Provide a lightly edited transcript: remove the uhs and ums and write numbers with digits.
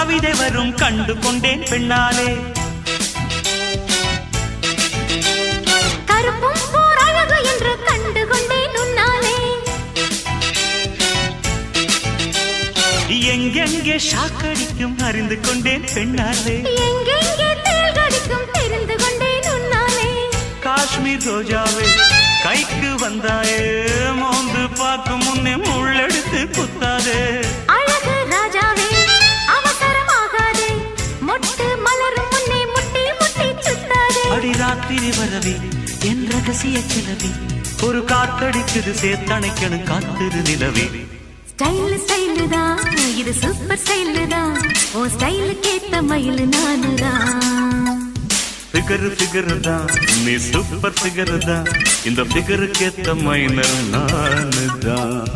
கவிதை வரும் கண்டு கொண்டேன் பெண்ணாலே. கருப்பும் போர் அழகு என்று கண்டு கொண்டேன் உன்னாலே. எங்கெங்கே ஷாக்கடிக்கும் அறிந்து கொண்டேன் பெண்ணாலே. எங்கெங்கே தேள் கடிக்கும் தெரிந்து கொண்டேன் உன்னாலே. காஷ்மீர் ரோஜாவே கைக்கு வந்தாயே, மோந்து பார்க்கும் முன்னே முள்ளெடுத்து குத்தாதே. அழகு ராஜாவே அவசரமாகாதே, மொட்டு மலரும் முன்னே முட்டி முட்டி சுத்தாதே. அடி ராத்திரி வரவி என் ரகசிய கிளவி, ஒரு காத்தடிக்குது சேர்த்தணைக்கணும் காத்திரு நிலவி. ஸ்டைல் ஸ்டைலு தான் இது சூப்பர் ஸ்டைலு தான், ஓ ஸ்டைலுக்கு ஏத்த மயில் நானுதான். ஃபிகர் ஃபிகர் தான் நீ சூப்பர் ஃபிகர் தான், இந்த ஃபிகருக்கு ஏத்த மைனர் நானு தான்.